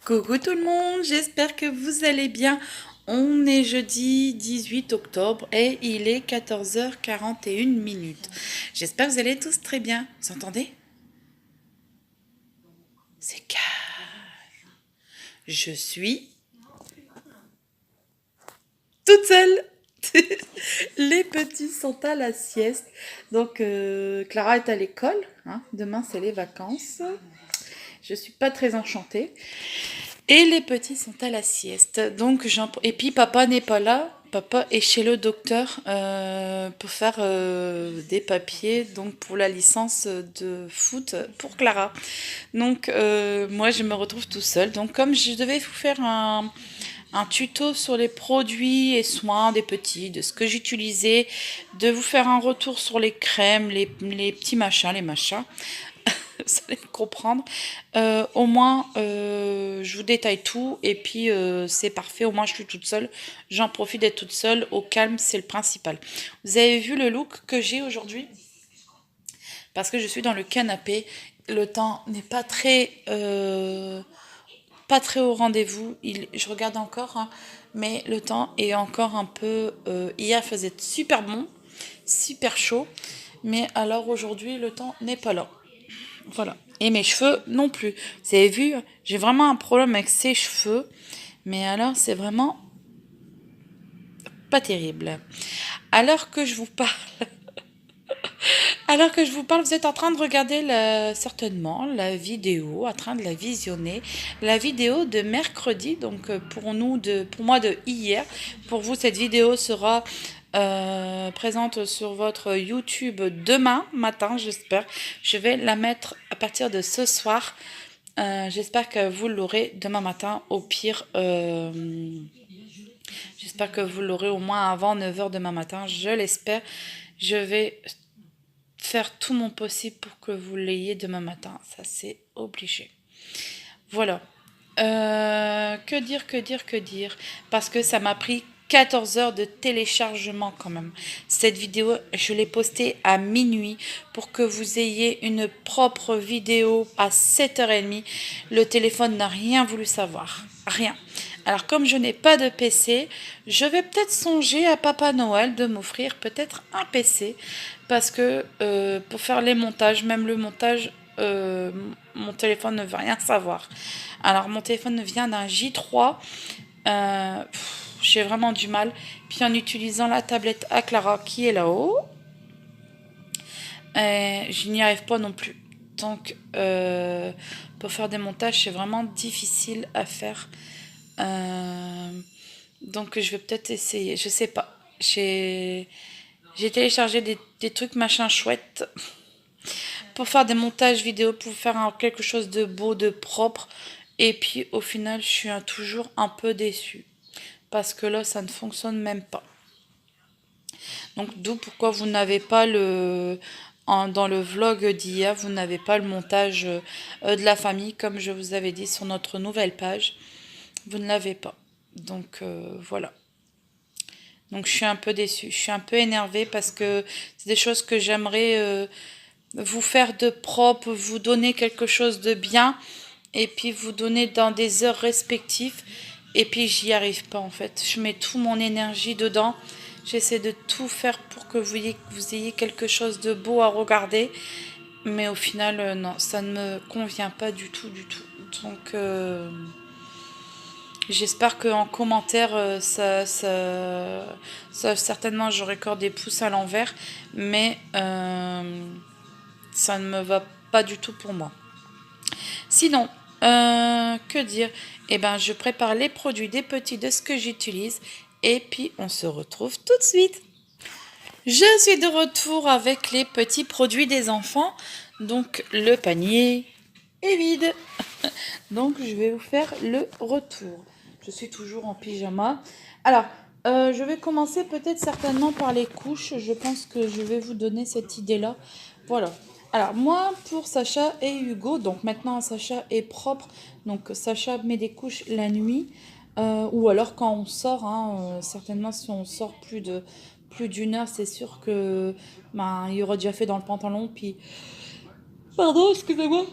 Coucou tout le monde, j'espère que vous allez bien. On est jeudi 18 octobre et il est 14h41 minutes. J'espère que vous allez tous très bien. Vous entendez? C'est calme. Je suis toute seule. Les petits sont à la sieste. Donc Clara est à l'école, hein. Demain c'est les vacances. Je suis pas très enchantée. Et les petits sont à la sieste. Donc, et puis papa n'est pas là. Papa est chez le docteur pour faire des papiers donc pour la licence de foot pour Clara. Donc moi je me retrouve tout seul. Donc comme je devais vous faire un tuto sur les produits et soins des petits, de ce que j'utilisais, de vous faire un retour sur les crèmes, les petits machins, les machins. Vous allez comprendre. Au moins, je vous détaille tout et puis c'est parfait. Au moins, je suis toute seule. J'en profite d'être toute seule. Au calme, c'est le principal. Vous avez vu le look que j'ai aujourd'hui? Parce que je suis dans le canapé. Le temps n'est pas très au rendez-vous. Je regarde encore, hein, mais le temps est encore un peu. Hier, il faisait super bon, super chaud. Mais alors aujourd'hui, le temps n'est pas là. Voilà. Et mes cheveux non plus. Vous avez vu, j'ai vraiment un problème avec ces cheveux. Mais alors, c'est vraiment pas terrible. Alors que je vous parle, alors que je vous parle, vous êtes en train de regarder certainement la vidéo, en train de la visionner, la vidéo de mercredi. Donc pour moi de hier. Pour vous, cette vidéo sera présente sur votre YouTube demain matin, j'espère. Je vais la mettre à partir de ce soir. J'espère que vous l'aurez demain matin. Au pire, j'espère que vous l'aurez au moins avant 9h demain matin. Je l'espère. Je vais faire tout mon possible pour que vous l'ayez demain matin. Ça, c'est obligé. Voilà. Que dire. Parce que ça m'a pris 14 heures de téléchargement quand même. Cette vidéo, je l'ai postée à minuit pour que vous ayez une propre vidéo à 7h30. Le téléphone n'a rien voulu savoir. Rien. Alors comme je n'ai pas de PC, je vais peut-être songer à Papa Noël de m'offrir peut-être un PC. Parce que pour faire les montages, même le montage, mon téléphone ne veut rien savoir. Alors mon téléphone vient d'un J3. J'ai vraiment du mal. Puis en utilisant la tablette à Clara qui est là-haut, je n'y arrive pas non plus. Donc pour faire des montages, c'est vraiment difficile à faire. Donc je vais peut-être essayer. Je sais pas. J'ai téléchargé des trucs machin chouettes pour faire des montages vidéo, pour faire quelque chose de beau, de propre. Et puis au final, je suis toujours un peu déçue. Parce que là, ça ne fonctionne même pas. Donc d'où pourquoi vous n'avez pas dans le vlog d'hier, vous n'avez pas le montage de la famille, comme je vous avais dit sur notre nouvelle page. Vous ne l'avez pas. Donc voilà. Donc je suis un peu déçue. Je suis un peu énervée parce que c'est des choses que j'aimerais vous faire de propre, vous donner quelque chose de bien et puis vous donner dans des heures respectives. Et puis j'y arrive pas en fait. Je mets tout mon énergie dedans. J'essaie de tout faire pour que vous ayez quelque chose de beau à regarder. Mais au final, non, ça ne me convient pas du tout, du tout. Donc j'espère qu'en commentaire, certainement j'aurai encore des pouces à l'envers. Mais ça ne me va pas du tout pour moi. Sinon, que dire? Eh ben, je prépare les produits des petits de ce que j'utilise et puis on se retrouve tout de suite. Je suis de retour avec les petits produits des enfants. Donc, le panier est vide. Donc, je vais vous faire le retour. Je suis toujours en pyjama. Alors, je vais commencer peut-être certainement par les couches. Je pense que je vais vous donner cette idée-là. Voilà. Alors, moi, pour Sacha et Hugo, donc maintenant Sacha est propre. Donc, Sacha met des couches la nuit. Ou alors quand on sort, hein, certainement si on sort plus d'une heure, c'est sûr que ben, il aura déjà fait dans le pantalon. Puis, pardon, excusez-moi.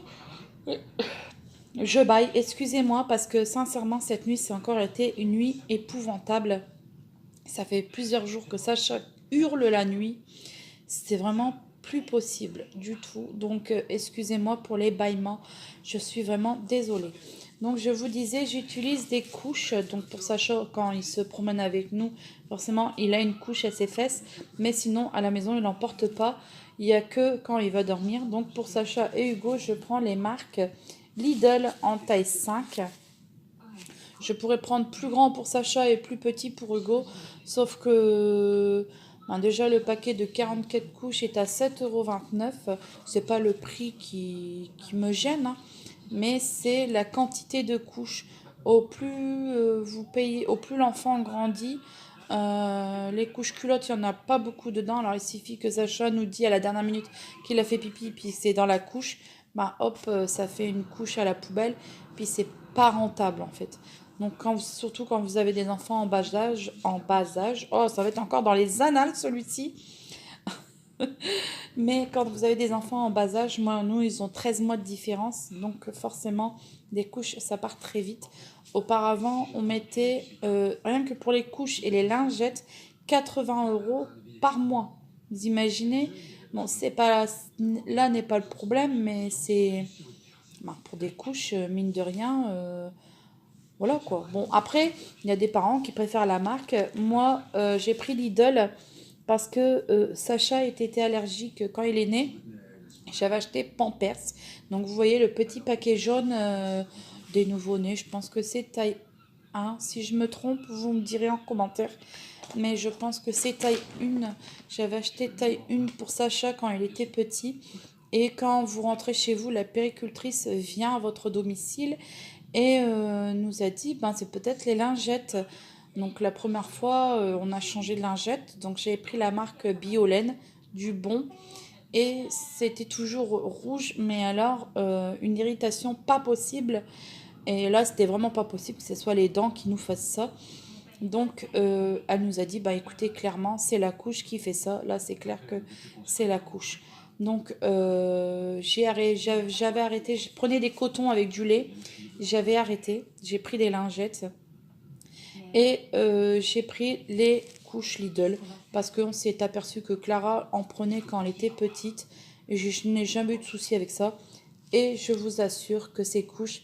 Je baille, excusez-moi, parce que sincèrement, cette nuit, c'est encore été une nuit épouvantable. Ça fait plusieurs jours que Sacha hurle la nuit. C'est vraiment plus possible du tout. Donc, excusez-moi pour les bâillements. Je suis vraiment désolée. Donc, je vous disais, j'utilise des couches. Donc, pour Sacha, quand il se promène avec nous, forcément, il a une couche à ses fesses. Mais sinon, à la maison, il n'en porte pas. Il n'y a que quand il va dormir. Donc, pour Sacha et Hugo, je prends les marques Lidl en taille 5. Je pourrais prendre plus grand pour Sacha et plus petit pour Hugo. Sauf que ben déjà le paquet de 44 couches est à 7,29 €. C'est pas le prix qui me gêne, hein, mais c'est la quantité de couches. Au plus vous payez, au plus l'enfant grandit, les couches culottes, il n'y en a pas beaucoup dedans. Alors il suffit que Sacha nous dit à la dernière minute qu'il a fait pipi, puis c'est dans la couche. Bah hop, ça fait une couche à la poubelle, puis c'est pas rentable en fait. Donc surtout quand vous avez des enfants en bas âge, oh ça va être encore dans les annales celui-ci. Mais quand vous avez des enfants en bas âge, moi, nous, ils ont 13 mois de différence. Donc forcément, des couches, ça part très vite. Auparavant, on mettait, rien que pour les couches et les lingettes, 80 € par mois. Vous imaginez? Bon, c'est pas, là n'est pas le problème, mais c'est ben, pour des couches, mine de rien, voilà quoi. Bon, après, il y a des parents qui préfèrent la marque. Moi, j'ai pris Lidl parce que Sacha était allergique quand il est né. J'avais acheté Pampers. Donc, vous voyez le petit paquet jaune des nouveau-nés. Je pense que c'est taille 1. Si je me trompe, vous me direz en commentaire. Mais je pense que c'est taille 1. J'avais acheté taille 1 pour Sacha quand il était petit. Et quand vous rentrez chez vous, la péricultrice vient à votre domicile et nous a dit, ben, c'est peut-être les lingettes. Donc la première fois, on a changé de lingette. Donc j'ai pris la marque Biolène du Bon. Et c'était toujours rouge, mais alors une irritation pas possible. Et là, c'était vraiment pas possible que ce soit les dents qui nous fassent ça. Donc, elle nous a dit, bah écoutez, clairement, c'est la couche qui fait ça. Là, c'est clair que c'est la couche. Donc, j'avais arrêté, je prenais des cotons avec du lait. J'avais arrêté, j'ai pris des lingettes et j'ai pris les couches Lidl parce qu'on s'est aperçu que Clara en prenait quand elle était petite. Et je n'ai jamais eu de souci avec ça. Et je vous assure que ces couches,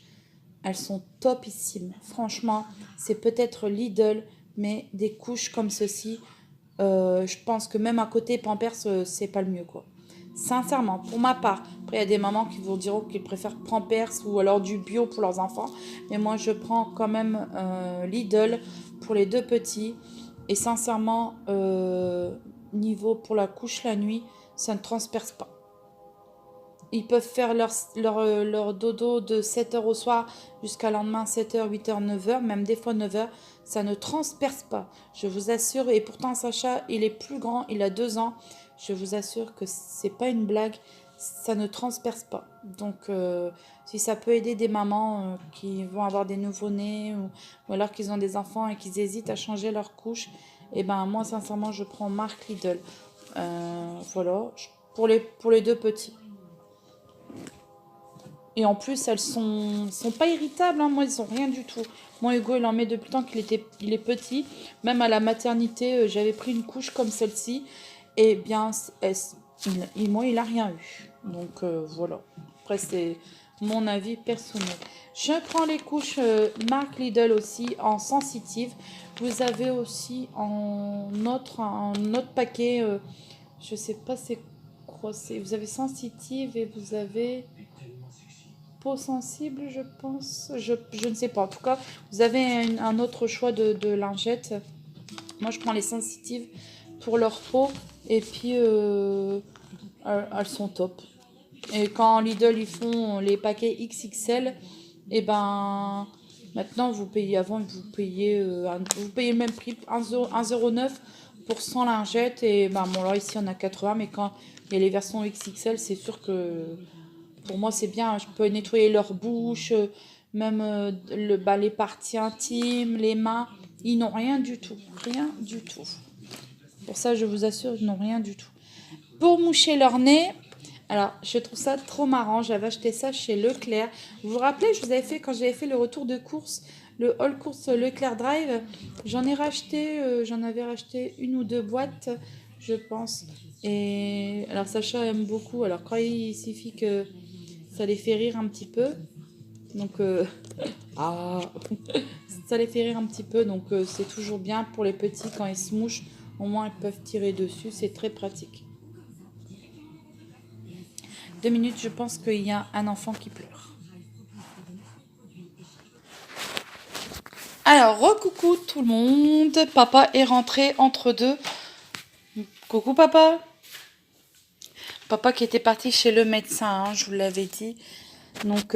elles sont topissimes. Franchement, c'est peut-être Lidl, mais des couches comme ceci, je pense que même à côté Pampers, c'est pas le mieux, quoi. Sincèrement, pour ma part. Après, il y a des mamans qui vous diront qu'ils préfèrent Pampers ou alors du bio pour leurs enfants. Mais moi, je prends quand même Lidl pour les deux petits. Et sincèrement, niveau pour la couche la nuit, ça ne transperce pas. Ils peuvent faire leur dodo de 7 h au soir jusqu'à lendemain 7 h, 8 h, 9 h, même des fois 9 h. Ça ne transperce pas, je vous assure. Et pourtant, Sacha, il est plus grand, il a 2 ans. Je vous assure que c'est pas une blague, ça ne transperce pas. Donc, si ça peut aider des mamans qui vont avoir des nouveau-nés ou alors qu'ils ont des enfants et qu'ils hésitent à changer leur couche, et ben moi, sincèrement, je prends marque Lidl. Voilà, pour les deux petits. Et en plus, elles sont pas irritables, hein. Moi, ils ont rien du tout. Moi, Hugo, il en met depuis le temps il est petit. Même à la maternité, j'avais pris une couche comme celle-ci. Et bien, moi, il a rien eu. Donc, voilà. Après, c'est mon avis personnel. Je prends les couches marque Lidl aussi en sensitive. Vous avez aussi un autre paquet. Je sais pas c'est quoi. Vous avez sensitive et vous avez peau sensible, je pense. Je ne sais pas. En tout cas, vous avez un autre choix de lingettes. Moi, je prends les sensitives pour leur peau. Et puis, elles sont top. Et quand Lidl, ils font les paquets XXL, et ben, maintenant, vous payez, avant, vous payez le même prix, 1,09 pour 100 lingettes. Et ben, bon, là, ici, on a 80, mais quand il y a les versions XXL, c'est sûr que pour moi, c'est bien. Je peux nettoyer leur bouche, même les parties intimes, les mains. Ils n'ont rien du tout. Rien du tout. Pour ça, je vous assure, ils n'ont rien du tout. Pour moucher leur nez, Alors, je trouve ça trop marrant. J'avais acheté ça chez Leclerc. Vous vous rappelez, je vous avais fait, quand j'avais fait le retour de course, le haul course Leclerc Drive, j'en avais racheté une ou deux boîtes, je pense. Et alors, Sacha aime beaucoup. Alors, quand il suffit que ça les fait rire un petit peu. Donc, ah, ça les fait rire un petit peu. Donc, c'est toujours bien pour les petits quand ils se mouchent. Au moins, ils peuvent tirer dessus. C'est très pratique. 2 minutes, je pense qu'il y a un enfant qui pleure. Alors, recoucou tout le monde. Papa est rentré entre deux. Coucou papa. Papa qui était parti chez le médecin, hein, je vous l'avais dit. Donc,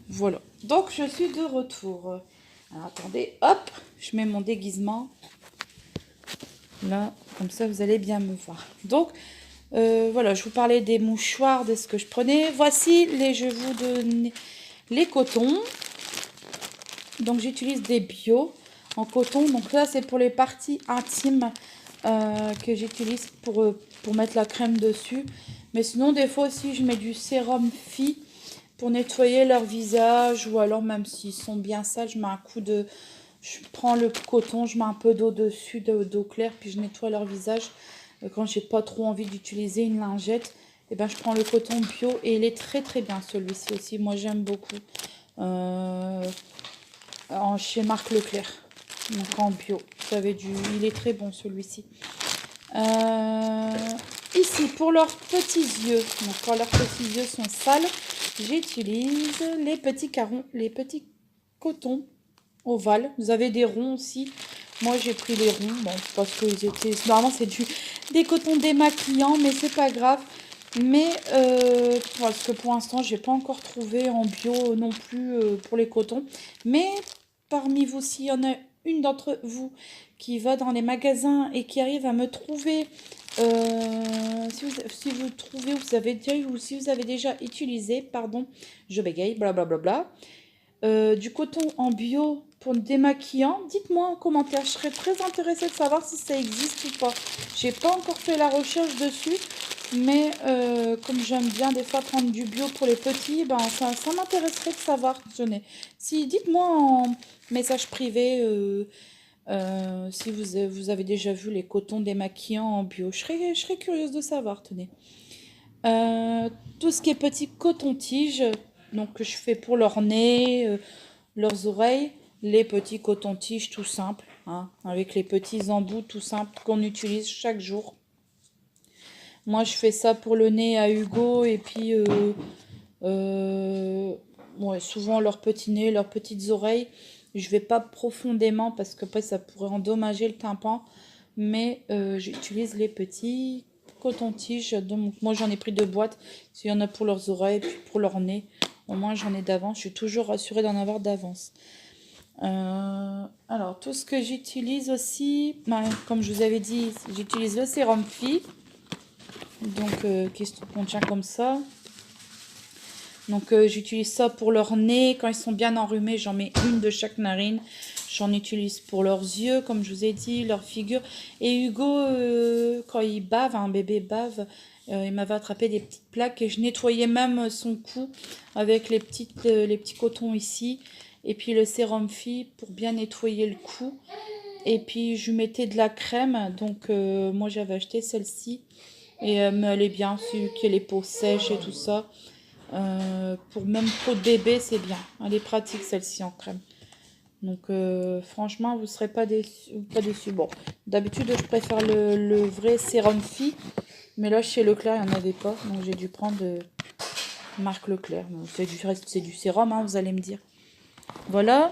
voilà. Donc, je suis de retour. Alors, attendez, hop, je mets mon déguisement. Là, comme ça, vous allez bien me voir. Donc, voilà, je vous parlais des mouchoirs, de ce que je prenais. Voici, je vous donne les cotons. Donc, j'utilise des bio en coton. Donc, là, c'est pour les parties intimes que j'utilise pour mettre la crème dessus. Mais sinon, des fois aussi, je mets du sérum Phi pour nettoyer leur visage. Ou alors, même s'ils sont bien sales, je mets un coup de... Je prends le coton, je mets un peu d'eau dessus, d'eau claire, puis je nettoie leur visage. Quand j'ai pas trop envie d'utiliser une lingette, et ben je prends le coton bio et il est très très bien celui-ci aussi. Moi j'aime beaucoup. Chez Marc Leclerc, donc en bio. Il est très bon celui-ci. Ici pour leurs petits yeux, donc quand leurs petits yeux sont sales, j'utilise les petits carons, les petits cotons ovales. Vous avez des ronds aussi. Moi j'ai pris les ronds, bon, parce que normalement c'est des cotons démaquillants, mais c'est pas grave. Mais parce que pour l'instant j'ai pas encore trouvé en bio non plus pour les cotons. Mais parmi vous, s'il y en a une d'entre vous qui va dans les magasins et qui arrive à me trouver, si vous trouvez ou vous avez déjà eu ou si vous avez déjà utilisé, pardon, je bégaye, blablabla, du coton en bio pour démaquillant, dites-moi en commentaire. Je serais très intéressée de savoir si ça existe ou pas. J'ai pas encore fait la recherche dessus, mais comme j'aime bien des fois prendre du bio pour les petits, ben ça m'intéresserait de savoir. Si dites-moi en message privé si vous avez déjà vu les cotons démaquillants en bio. Je serais curieuse de savoir, tenez. Tout ce qui est petit coton-tige, donc que je fais pour leur nez, leurs oreilles, les petits cotons-tiges tout simples, hein, avec les petits embouts tout simples qu'on utilise chaque jour. Moi, je fais ça pour le nez à Hugo et puis ouais, souvent leur petit nez, leurs petites oreilles. Je vais pas profondément parce qu'après ça pourrait endommager le tympan, mais j'utilise les petits cotons-tiges. Donc moi j'en ai pris 2 boîtes. S'il y en a pour leurs oreilles et puis pour leur nez, au moins j'en ai d'avance. Je suis toujours rassurée d'en avoir d'avance. Alors tout ce que j'utilise aussi, comme je vous avais dit, j'utilise le sérum Phi, donc qui se contient comme ça. Donc j'utilise ça pour leur nez, quand ils sont bien enrhumés, j'en mets une de chaque narine. J'en utilise pour leurs yeux, comme je vous ai dit, leur figure. Et Hugo, quand il bave, un bébé bave, il m'avait attrapé des petites plaques et je nettoyais même son cou avec les petits cotons ici. Et puis le sérum Phi pour bien nettoyer le cou. Et puis je mettais de la crème, donc moi j'avais acheté celle-ci. Et elle est bien, celui qui a les peaux sèches et tout ça. Pour même peau de bébé, c'est bien. Elle est pratique celle-ci en crème. Donc franchement, vous ne serez pas déçus. Bon, d'habitude, je préfère le vrai sérum Phi. Mais là, chez Leclerc, il n'y en avait pas. Donc j'ai dû prendre marque Leclerc. C'est du sérum, hein, vous allez me dire. Voilà.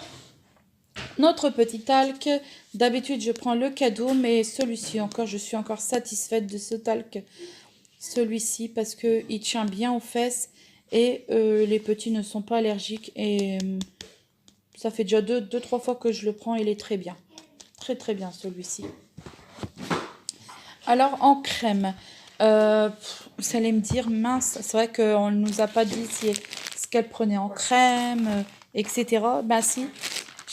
Notre petit talc. D'habitude, je prends le cadeau. Mais celui-ci encore, je suis encore satisfaite de ce talc. Celui-ci parce qu'il tient bien aux fesses. Et les petits ne sont pas allergiques. Et ça fait déjà 2-3 fois que je le prends. Il est très bien. Très très bien celui-ci. Alors en crème. Vous allez me dire, mince. C'est vrai qu'on ne nous a pas dit ce qu'elle prenait en crème, etc. Ben si.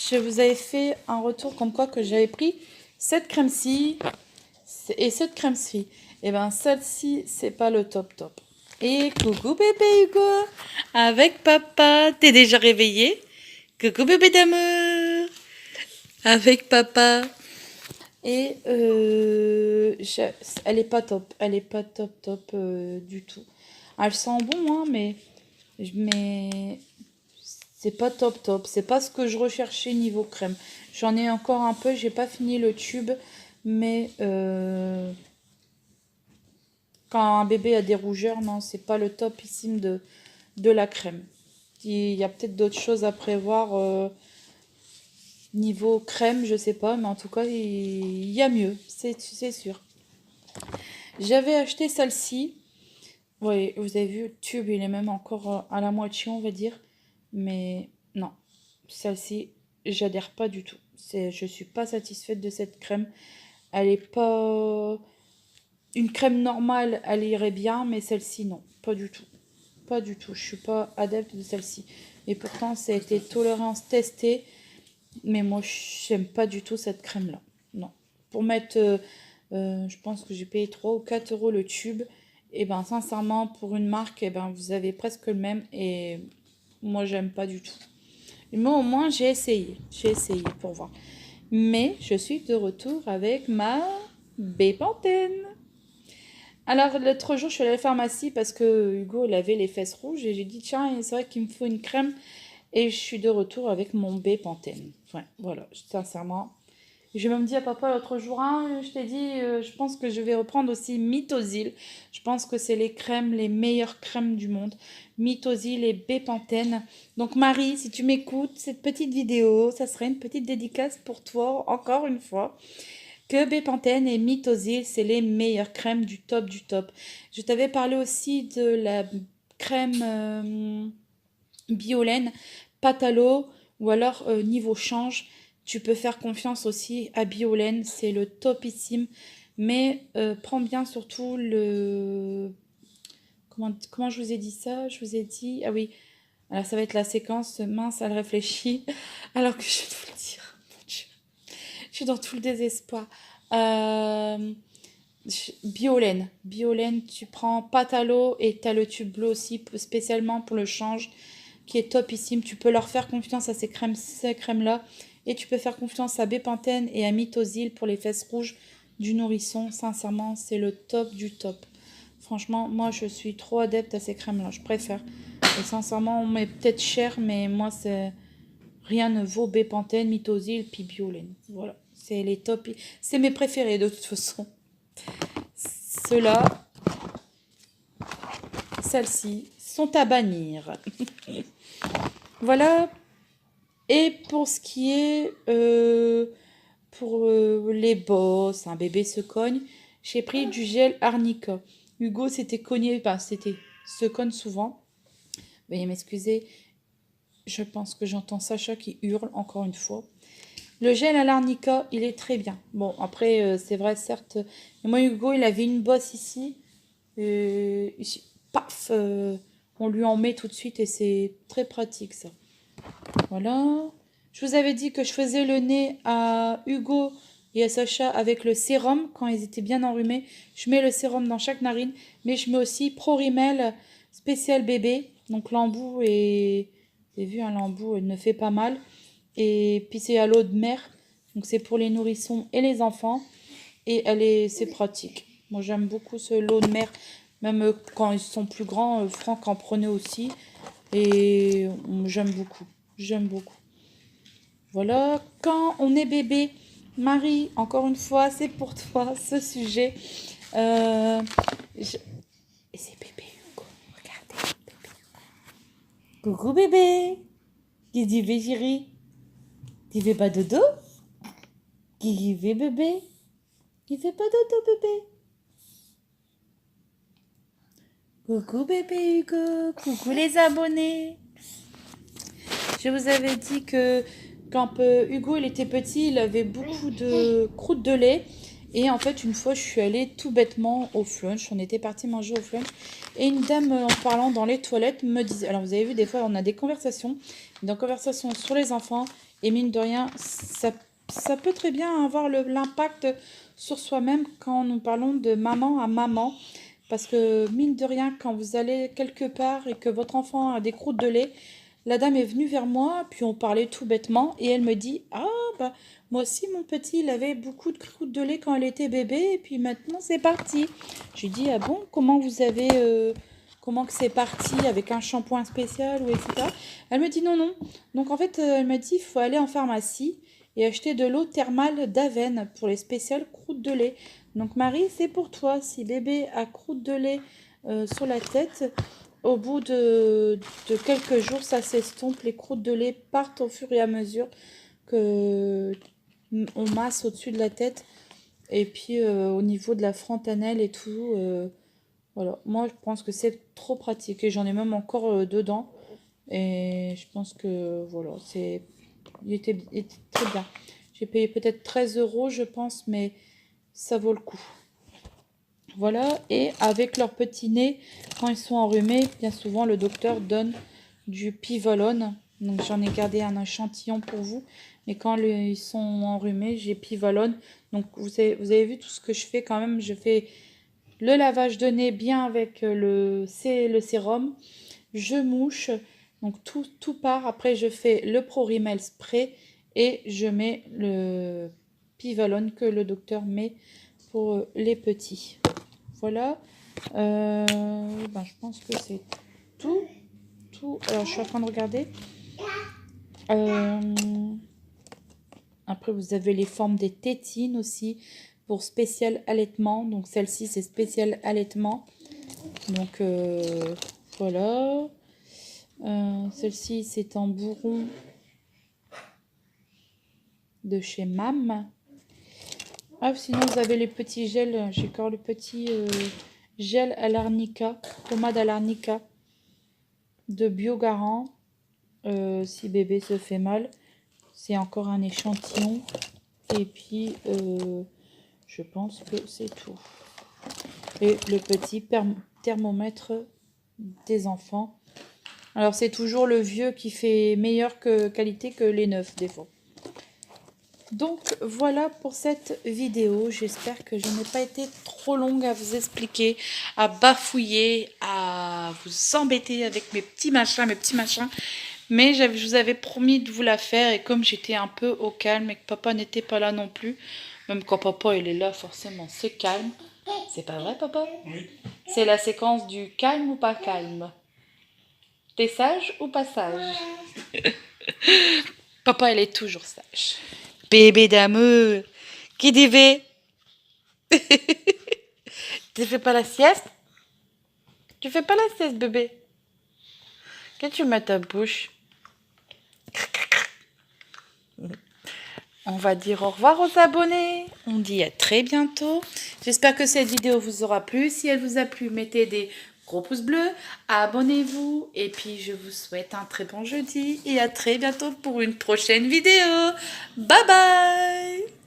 Je vous avais fait un retour comme quoi que j'avais pris cette crème-ci et cette crème-ci. Et ben celle-ci, c'est pas le top top. Et coucou bébé Hugo, avec papa. T'es déjà réveillé? Coucou bébé d'amour, avec papa. Et elle est pas top, elle est pas top du tout. Elle sent bon, hein, mais c'est pas top. C'est pas ce que je recherchais niveau crème. J'en ai encore un peu, j'ai pas fini le tube, mais quand un bébé a des rougeurs, non, c'est pas le topissime de la crème. Il y a peut-être d'autres choses à prévoir niveau crème, je sais pas, mais en tout cas, il y a mieux, c'est sûr. J'avais acheté celle-ci. Oui, vous avez vu, le tube, il est même encore à la moitié, on va dire. Mais non, celle-ci, j'adhère pas du tout. Je suis pas satisfaite de cette crème. Elle est pas... Une crème normale, elle irait bien, mais celle-ci, non, pas du tout. Pas du tout, je suis pas adepte de celle-ci. Et pourtant, ça a été tolérance testée, mais moi, j'aime pas du tout cette crème-là. Non. Pour mettre, je pense que j'ai payé 3 ou 4 euros le tube. Et ben, sincèrement, pour une marque, et ben, vous avez presque le même. Et moi, j'aime pas du tout. Mais au moins, j'ai essayé. J'ai essayé pour voir. Mais je suis de retour avec ma Bépantène. Alors, l'autre jour, je suis allée à la pharmacie parce que Hugo, il avait les fesses rouges et j'ai dit, tiens, c'est vrai qu'il me faut une crème. Et je suis de retour avec mon Bépantène. Ouais, voilà, sincèrement. J'ai même dit à papa l'autre jour, hein, je t'ai dit, je pense que je vais reprendre aussi Mythosil. Je pense que c'est les crèmes, les meilleures crèmes du monde. Mythosil et Bépantène. Donc Marie, si tu m'écoutes, cette petite vidéo, ça serait une petite dédicace pour toi, encore une fois. Que Bépantène et Mythosil, c'est les meilleures crèmes du top du top. Je t'avais parlé aussi de la crème Biolène, Patalo ou alors niveau change. Tu peux faire confiance aussi à Biolène, c'est le topissime. Mais prends bien surtout le... Comment je vous ai dit ça? Je vous ai dit... Ah oui, alors ça va être la séquence mince, elle réfléchit. Alors que je vais vous le dire. Mon Dieu. Je suis dans tout le désespoir. Biolène. Biolène, tu prends Patalo et tu as le tube bleu aussi, spécialement pour le change, qui est topissime. Tu peux leur faire confiance à ces crèmes-là. Et tu peux faire confiance à Bépantène et à Mythosil pour les fesses rouges du nourrisson. Sincèrement, c'est le top du top. Franchement, moi, je suis trop adepte à ces crèmes-là. Je préfère. Et sincèrement, on met peut-être cher, mais moi, c'est... Rien ne vaut Bépantène, Mythosil, puis Biolène. Voilà. C'est les top. C'est mes préférés, de toute façon. Ceux-là, celles-ci, sont à bannir. Voilà. Et pour ce qui est pour les bosses, un bébé se cogne, j'ai pris du gel arnica. Hugo s'était cogné, se cogne souvent. Veuillez m'excuser, je pense que j'entends Sacha qui hurle encore une fois. Le gel à l'arnica, il est très bien. Bon, après, c'est vrai, certes. Moi, Hugo, il avait une bosse ici. Ici, paf, on lui en met tout de suite et c'est très pratique, ça. Voilà. Je vous avais dit que je faisais le nez à Hugo et à Sacha avec le sérum quand ils étaient bien enrhumés. Je mets le sérum dans chaque narine, mais je mets aussi Prorimel spécial bébé. Donc l'embout et... Vous avez vu, un l'embout ne fait pas mal. Et puis c'est à l'eau de mer. Donc c'est pour les nourrissons et les enfants. Et c'est pratique. Moi j'aime beaucoup ce lot de mer. Même quand ils sont plus grands, Franck en prenait aussi. Et j'aime beaucoup. J'aime beaucoup. Voilà, quand on est bébé, Marie, encore une fois, c'est pour toi ce sujet. Et c'est bébé Hugo, regardez. Bébé. Coucou bébé. Qui dit chérie? Tu fais pas dodo? Qui fait bébé? Il fait pas dodo bébé. Coucou bébé Hugo, coucou les abonnés. Je vous avais dit que quand Hugo il était petit, il avait beaucoup de croûtes de lait. Et en fait, une fois, je suis allée tout bêtement au flunch. On était parti manger au flunch. Et une dame, en parlant dans les toilettes, me disait... Alors, vous avez vu, des fois, on a des conversations sur les enfants. Et mine de rien, ça peut très bien avoir l'impact sur soi-même quand nous parlons de maman à maman. Parce que mine de rien, quand vous allez quelque part et que votre enfant a des croûtes de lait, la dame est venue vers moi, puis on parlait tout bêtement, et elle me dit, ah bah moi aussi mon petit, il avait beaucoup de croûtes de lait quand il était bébé, et puis maintenant c'est parti. J'ai dit, ah bon, comment vous avez, comment que c'est parti, avec un shampoing spécial ou etc. Elle me dit non, non. Donc en fait, elle m'a dit, il faut aller en pharmacie et acheter de l'eau thermale d'Aven pour les spéciales croûtes de lait. Donc Marie, c'est pour toi. Si bébé a croûte de lait sur la tête, au bout de quelques jours, ça s'estompe. Les croûtes de lait partent au fur et à mesure que on masse au-dessus de la tête. Et puis au niveau de la frontanelle et tout, voilà. Moi, je pense que c'est trop pratique. Et j'en ai même encore dedans. Et je pense que voilà, il était très bien. J'ai payé peut-être 13 euros, je pense, mais ça vaut le coup. Voilà, et avec leur petit nez, quand ils sont enrhumés, bien souvent le docteur donne du Pivalone. Donc j'en ai gardé un échantillon pour vous. Mais quand ils sont enrhumés, j'ai Pivalone. Donc vous avez vu tout ce que je fais quand même. Je fais le lavage de nez bien avec le sérum. Je mouche. Donc tout part. Après je fais le Prorimel spray et je mets le Pivalone que le docteur met pour les petits. Voilà. Ben, je pense que c'est tout. Alors, je suis en train de regarder. Après, vous avez les formes des tétines aussi pour spécial allaitement. Donc, celle-ci, c'est spécial allaitement. Donc, voilà. Celle-ci, c'est en bourron de chez Mam. Ah, sinon, vous avez les petits gels. J'ai encore le petit gel à l'arnica, pommade à l'arnica de Biogarant. Si bébé se fait mal, c'est encore un échantillon. Et puis, je pense que c'est tout. Et le petit thermomètre des enfants. Alors, c'est toujours le vieux qui fait meilleure qualité que les neufs, des fois. Donc, voilà pour cette vidéo. J'espère que je n'ai pas été trop longue à vous expliquer, à bafouiller, à vous embêter avec mes petits machins, Mais je vous avais promis de vous la faire et comme j'étais un peu au calme et que papa n'était pas là non plus, même quand papa il est là forcément c'est calme. C'est pas vrai papa? Oui. C'est la séquence du calme ou pas calme? T'es sage ou pas sage? Papa il est toujours sage. Bébé d'amour. Qui dit V? Tu fais pas la sieste? Tu fais pas la sieste bébé? Qu'est-ce que tu mets à ta bouche? On va dire au revoir aux abonnés. On dit à très bientôt. J'espère que cette vidéo vous aura plu. Si elle vous a plu, mettez des gros pouces bleus. Abonnez-vous. Et puis, je vous souhaite un très bon jeudi. Et à très bientôt pour une prochaine vidéo. Bye bye!